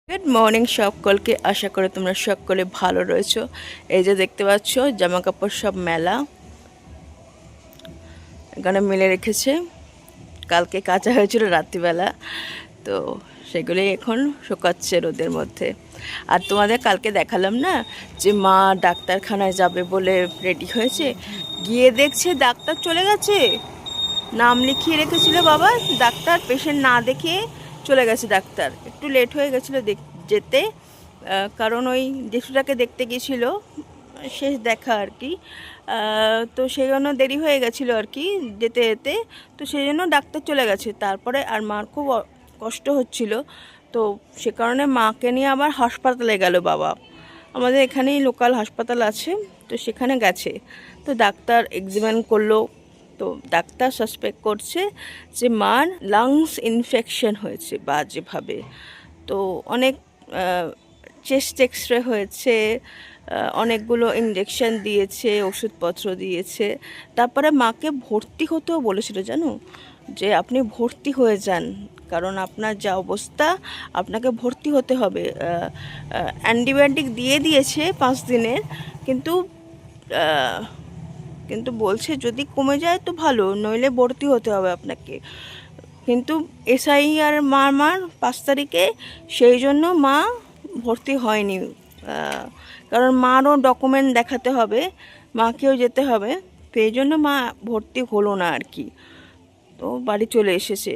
Good morning সকলকে, আশা করি তোমরা সকলে ভালো রয়েছো। এই যে দেখতে পাচ্ছ জামা কাপড় সব মেলা এখানে মেলে রেখেছে। কালকে কাচা হয়েছিল রাত্রিবেলা, তো সেগুলোই এখন শুকাচ্ছে রোদের মধ্যে। আর তোমাদের কালকে দেখালাম না যে মা ডাক্তারখানায় যাবে বলে রেডি হয়েছে, গিয়ে দেখছে ডাক্তার চলে গেছে। নাম লিখিয়ে রেখেছিল বাবা, ডাক্তার পেশেন্ট না দেখে চলে গেছে। ডাক্তার একটু লেট হয়ে গেছিলো যেতে, কারণ ওই জেঠুটাকে দেখতে গেছিল, শেষ দেখা আর কি। তো সেই জন্য দেরি হয়ে গেছিলো আর কি যেতে যেতে, তো সেই জন্য ডাক্তার চলে গেছে। তারপরে আর মার খুব কষ্ট হচ্ছিল, তো সে কারণে মাকে নিয়ে আবার হাসপাতালে গেল বাবা। আমাদের এখানেই লোকাল হাসপাতাল আছে, তো সেখানে গেছে। তো ডাক্তার এক্সামিন করলো, তো ডাক্তার সাসপেক্ট করছে যে মার লাংস ইনফেকশন হয়েছে বাজেভাবে। তো অনেক চেস্ট এক্সরে হয়েছে, অনেকগুলো ইঞ্জেকশন দিয়েছে, ওষুধপত্র দিয়েছে। তারপরে মাকে ভর্তি হতেও বলেছিল, জানো, যে আপনি ভর্তি হয়ে যান, কারণ আপনার যা অবস্থা আপনাকে ভর্তি হতে হবে। অ্যান্টিবায়োটিক দিয়ে দিয়েছে 5 দিনের, কিন্তু কিন্তু বলছে যদি কমে যায় তো ভালো, নইলে ভর্তি হতে হবে আপনাকে। কিন্তু এসআইআর মার 5 তারিখে, সেই জন্য মা ভর্তি হয়নি। কারণ মারও ডকুমেন্ট দেখাতে হবে, মাকেও যেতে হবে, তো এই জন্য মা ভর্তি হলো না আর কি। তো বাড়ি চলে এসেছে।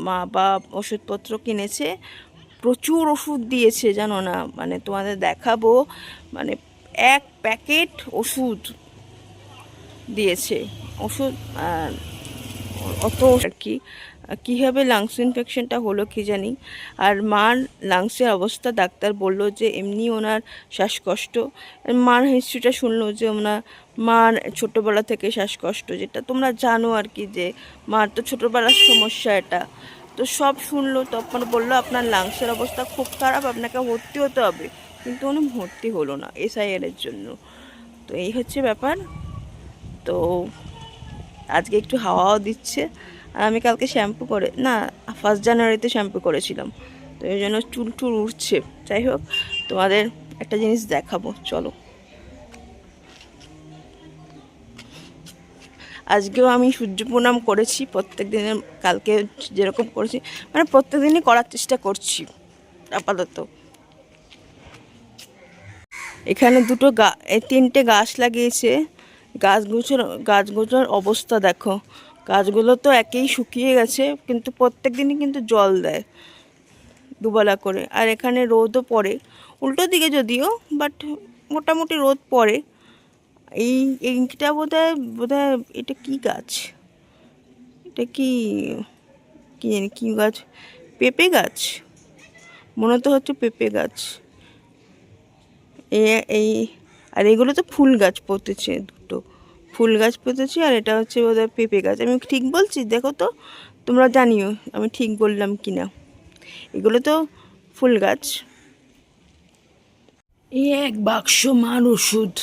মা বা ওষুধপত্র কিনেছে, প্রচুর ওষুধ দিয়েছে, জানো না, মানে তোমাদের দেখাবো, মানে 1 প্যাকেট ওষুধ দিয়েছে। ওষুধ অত আর কি, কীভাবে লাংস ইনফেকশনটা হলো কি জানি। আর মার লাংসের অবস্থা ডাক্তার বলল যে এমনি ওনার শ্বাসকষ্ট। মার হিস্ট্রিটা শুনলো যে মার ছোটোবেলা থেকে শ্বাসকষ্ট, যেটা তোমরা জানো আর কি, যে মার তো ছোটোবেলার সমস্যা এটা। তো সব শুনলো, তখন বললো আপনার লাংসের অবস্থা খুব খারাপ, আপনাকে ভর্তি হতে হবে। কিন্তু উনি ভর্তি হলো না এসআইআরের জন্য। তো এই হচ্ছে ব্যাপার। তো আজকে একটু হাওয়াও দিচ্ছে, আর আমি কালকে শ্যাম্পু করে না, 1 জানুয়ারিতে শ্যাম্পু করেছিলাম, তো এই জন্য চুল টুল উঠছে। যাই হোক, তোমাদের একটা জিনিস দেখাবো, চলো। আজকেও আমি সূর্য প্রণাম করেছি প্রত্যেক দিনের, কালকে যেরকম করেছি, মানে প্রত্যেক দিনই করার চেষ্টা করছি আপাতত। এখানে 3টে গাছ লাগিয়েছে। গাছগুলোর অবস্থা দেখো, গাছগুলো তো একেই শুকিয়ে গেছে, কিন্তু প্রত্যেক দিনই কিন্তু জল দেয় দুবেলা করে। আর এখানে রোদও পড়ে, উল্টো দিকে যদিও, বাট মোটামুটি রোদ পড়ে। এইটা বোধহয় এটা কি গাছ, এটা কি কি জানি কী গাছ, পেঁপে গাছ মনে তো হচ্ছে, পেঁপে গাছ। এই আর এগুলো তো ফুল গাছ পুঁতেছে, 2টো ফুল গাছ পুঁতেছে, আর এটা হচ্ছে বোধহয় পেঁপে গাছ। আমি ঠিক বলছি? দেখো তো, তোমরা জানিও আমি ঠিক বললাম কি না। এগুলো তো ফুল গাছ। এই 1 বাক্স মার ওষুধ,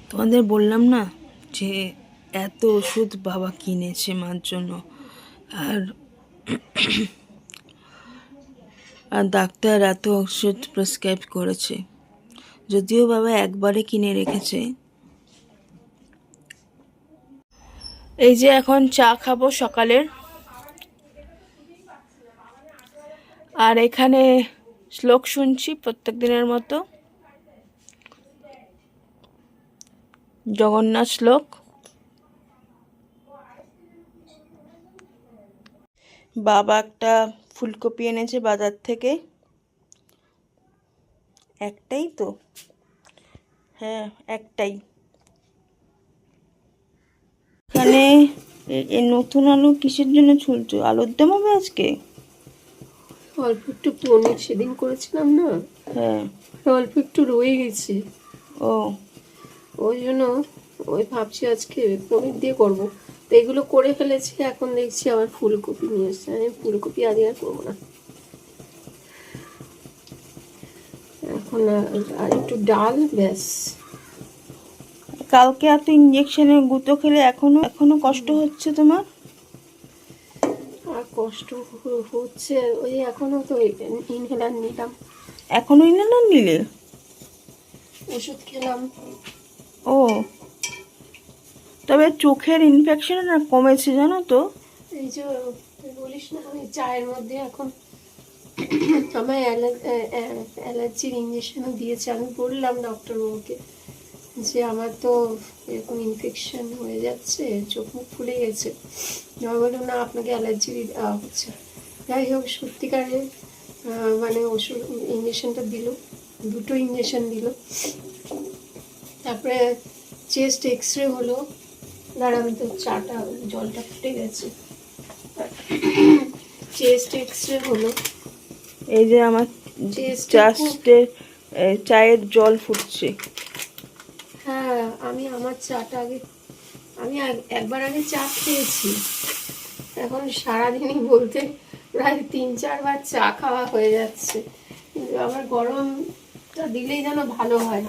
তোমাদের বললাম না যে এত ওষুধ বাবা কিনেছে মার জন্য। আর আর ডাক্তার এত ওষুধ প্রেসক্রাইব করেছে, যদিও বাবা একবারে কিনে রেখেছে। এই যে এখন চা খাবো সকালের, আর এখানে শ্লোক শুনছি প্রত্যেক দিনের মতো, জগন্নাথ শ্লোক। বাবা একটা ফুলকপি এনেছে বাজার থেকে, একটাই তো, হ্যাঁ একটাই। এখানে এই নতুন আলু কিসের জন্য ছুলছো? আলুর দম হবে আজকে? অল্প একটু পনির সেদিন করেছিলাম না, হ্যাঁ, অল্প একটু রয়ে গেছে, ও ওই জন্য ওই ভাবছি আজকে পনির দিয়ে করব। তো এগুলো করে ফেলেছি, এখন দেখছি আবার ফুলকপি নিয়ে এসছে। আমি ফুলকপি আজকে আর করবো না, এখন আর একটু ডাল ব্যাস। কালকে এত ইঞ্জেকশনের গুঁতো খেলে এখনো কষ্ট হচ্ছে তোমার? আর কষ্ট হচ্ছে। ওই এখনো তো ইনহেলার নিলাম, এখনো না নিলে? ওষুধ খেলাম। ও, তবে চোখের ইনফেকশন না কমেছে জানো তো। এই যে বলিস না, আমি চায়ের মধ্যে এখন আমার অ্যালার্জির ইঞ্জেকশনও দিয়েছে। আমি বললাম ডক্টরবাবুকে যে আমার তো এরকম ইনফেকশন হয়ে যাচ্ছে, চোখ মুখ ফুলে গেছে। আমি বললাম না, আপনাকে অ্যালার্জি হচ্ছে। যাই হোক, সত্যিকারে মানে ওষুধ ইঞ্জেকশনটা দিল, 2টো ইঞ্জেকশন দিল। তারপরে চেস্ট এক্সরে হলো। দাঁড়ান তো, চাটা জলটা ফুটে গেছে। চেস্ট এক্সরে হলো। এই যে আমার চায়ের জল ফুটছে। হ্যাঁ, আমি আমার চাটা আগে, আমি একবার আগে চা খেয়েছি, এখন সারাদিনই বলতে প্রায় 3-4 বার চা খাওয়া হয়ে যাচ্ছে। কিন্তু আমার গরমটা দিলেই যেন ভালো হয়,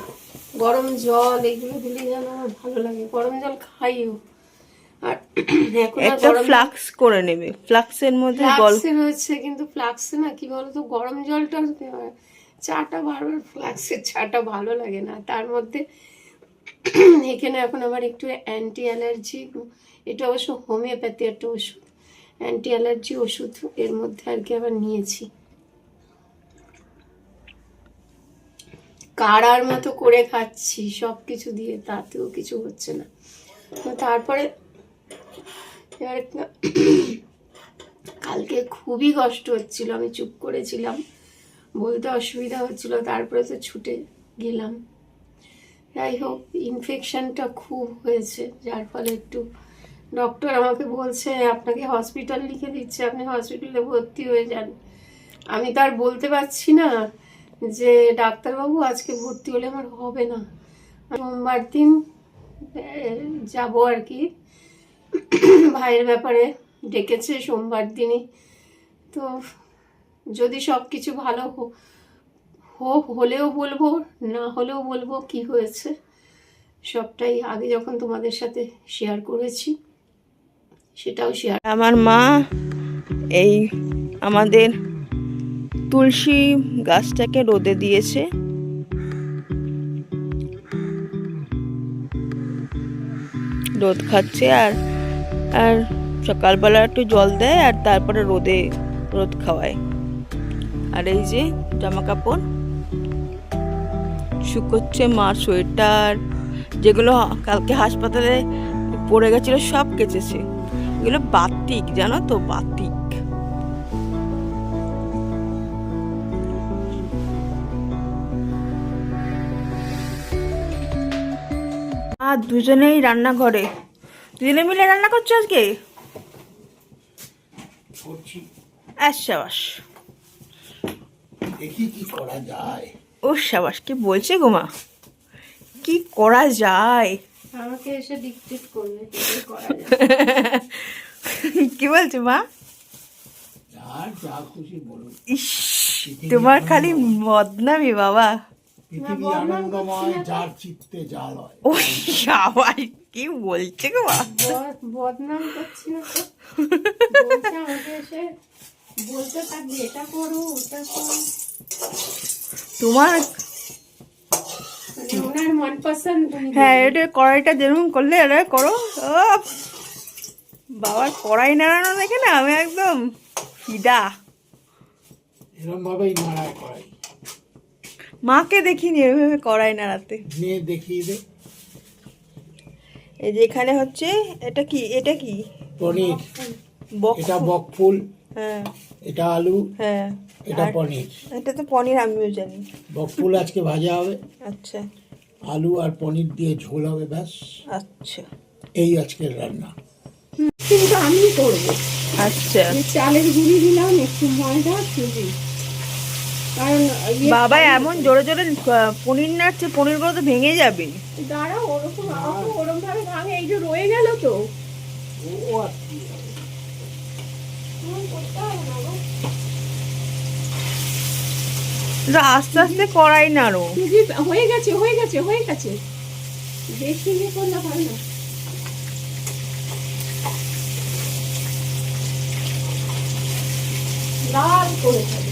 গরম জল এগুলো দিলেই যেন আমার ভালো লাগে। গরম জল খাইও। আর এখন আর একটা ফ্লাক্স করে নেবে, ফ্লাক্সের মধ্যে ফ্লাক্সে রয়েছে, কিন্তু ফ্লাক্সে না কি বলতো, গরম জলটা চাটা বারবার ফ্লাক্সের চাটা ভালো লাগে না। তার মধ্যে এখানে এখন আবার একটু অ্যান্টি অ্যালার্জি, এটা অবশ্য হোমিওপ্যাথি একটা ওষুধ, অ্যান্টি অ্যালার্জি ওষুধ এর মধ্যে আর কি আবার নিয়েছি। কাড়ার মতো করে খাচ্ছি সব কিছু দিয়ে, তাতেও কিছু হচ্ছে না। তারপরে এবার কালকে খুবই কষ্ট হচ্ছিল, আমি চুপ করেছিলাম, বলতে অসুবিধা হচ্ছিল, তারপরে তো ছুটে গেলাম। যাই হোক, ইনফেকশনটা খুব হয়েছে, যার ফলে একটু ডক্টর আমাকে বলছে আপনাকে হসপিটাল লিখে দিচ্ছে, আপনি হসপিটালে ভর্তি হয়ে যান। আমি তো আর বলতে পারছি না যে ডাক্তারবাবু আজকে ভর্তি হলে আমার হবে না, সোমবার দিন যাব আর কি। ভাইয়ের ব্যাপারে ডেকেছে সোমবার দিনই, তো যদি সব কিছু ভালো হলেও বলবো, না হলেও বলবো কি হয়েছে। সবটাই আগে যখন তোমাদের সাথে শেয়ার করেছি সেটাও শেয়ার। আমার মা এই আমাদের তুলসী গাছটাকে রোদে দিয়েছে। রোদ খাচ্ছে আর আর সকালবেলা একটু জল দেয় আর তারপরে রোদ খাওয়ায়। আর এই যে জামা কাপড় শুকোচ্ছে, মার সোয়েটার যেগুলো কালকে হাসপাতালে পড়ে গেছিলো সব কেচেছে। এগুলো বাতিক, জানো তো, বাতিক। আর দুজনেই রান্নাঘরে, দুজনে মিলে রান্না করছো আজকে? সাবাস, দেখি কি করা যায়। ও সাবাস, কি বলছে গো মা, কি করা যায়? আমাকে এসে ডিকটেট করলে কি করা যায়? কি বলছে মা? যার যা খুশি বলুন। ইস, তোমার খালি বদনামি বাবা। পৃথিবী আনন্দময়, যার চিত্তে যা লয়। ও সাবাস, কি বলছে গো মা? বদনাম করছি না তো, বলছে আমাকে এসে বলতে থাকবে এটা করো ওটা করো, তোমার মানে ওনার মনপসন্দ। হ্যাঁ, এটা কড়াইটা যেরকম করলে এটা করো। ও বাবার কড়াই নাড়ানো দেখে না আমি একদম ফিদা। এরকম ভাবেই নাড়ায় করাই। মাকে দেখিনি এভাবে কড়াই নাড়াতে। নিয়ে দেখিয়ে দে। এই যে এখানে হচ্ছে, এটা কি, এটা কি পনির, বক? এটা বকফুল, হ্যাঁ এটা আলু, হ্যাঁ, এটা আর পনির। এটা তো পনির, আমিও জানি। বকফুল আজকে ভাজা হবে, আচ্ছা আলু আর পনির দিয়ে ঝোল হবে, ব্যাস। আচ্ছা এই আজকের রান্না। কিন্তু আমি করবো। আচ্ছা, চালের গুঁড়ি দিলাম, একটু ময়দা, সুজি, কারণ বাবা এমন জোরে জোরে পনির নাড়ছে, পনিরগুলো তো ভেঙে যাবে। দাঁড়া, ওরকম আমাকে ওরকম ভাবে ভাঙে, এই যে রয়ে গেল তো। ও আর কি হবে। আস্তে আস্তে কড়াই নাড়ো। সুজি হয়ে গেছে, হয়ে গেছে, হয়ে গেছে, বেশি ইয়ে করলে হয় না। লাল করে খাবে।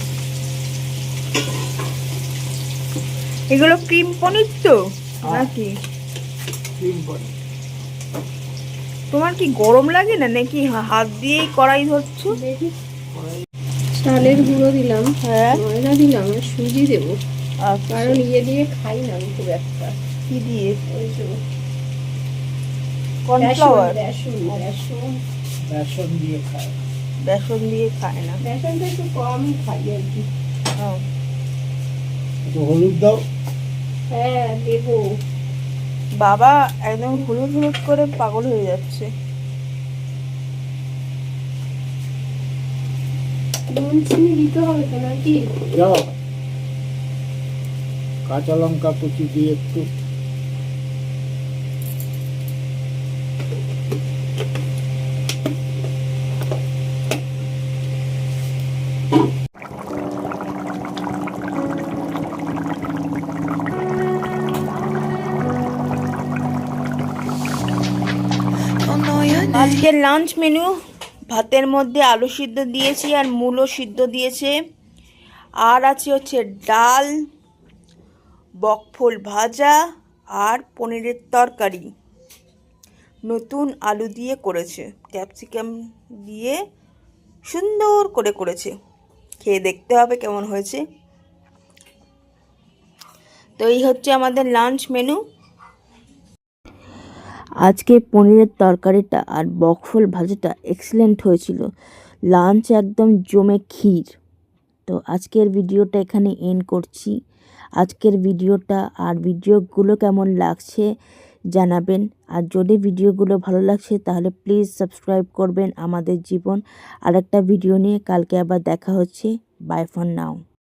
এগুলো ক্রিম পনির তো হ্যাঁ। নাকি? ক্রিম পনির। তোমার কি গরম লাগে না নাকি হাত দিয়েই কড়াই ধরছো? দেখি চালের গুঁড়ো দিলাম, হ্যাঁ। ময়দা দিলাম, আর সুজি দেবো, আচ্ছা, কারণ ইয়ে দিয়ে খাই না আমি খুব একটা। কি দিয়ে? ওই যে কর্নফ্লাওয়ার? বেসন বেসন বেসন দিয়ে খায়। বেসন দিয়ে খায় না। বেসনটা একটু কমই খাই আর কি। ও, একটু হলুদ দাও। হ্যাঁ দেবো। বাবা একদম হলুদ হলুদ করে পাগল হয়ে যাচ্ছে। নুন চিনি দিতে হবে তো নাকি? যাও, কাঁচা লঙ্কা কুচি দিয়ে একটু। আজকের লাঞ্চ মেনু, ভাতের মধ্যে আলু সিদ্ধ দিয়েছি আর মূলো সিদ্ধ দিয়েছে, আর আছে হচ্ছে ডাল, বকফুল ভাজা আর পনিরের তরকারি। নতুন আলু দিয়ে করেছে, ক্যাপসিকাম দিয়ে সুন্দর করে করেছে। খেয়ে দেখতে হবে কেমন হয়েছে। তো এই হচ্ছে আমাদের লাঞ্চ মেনু। আজকে পনিরের তরকারিটা আর বকফুল ভাজাটা এক্সিলেন্ট হয়েছিল। লাঞ্চ একদম জমে ক্ষীর। তো আজকের ভিডিওটা এখানে এন্ড করছি। আজকের ভিডিওটা আর ভিডিওগুলো কেমন লাগছে জানাবেন। আর যদি ভিডিওগুলো ভালো লাগছে তাহলে প্লিজ সাবস্ক্রাইব করবেন আমাদের জীবন। আর একটা ভিডিও নিয়ে কালকে আবার দেখা হচ্ছে। Bye for now.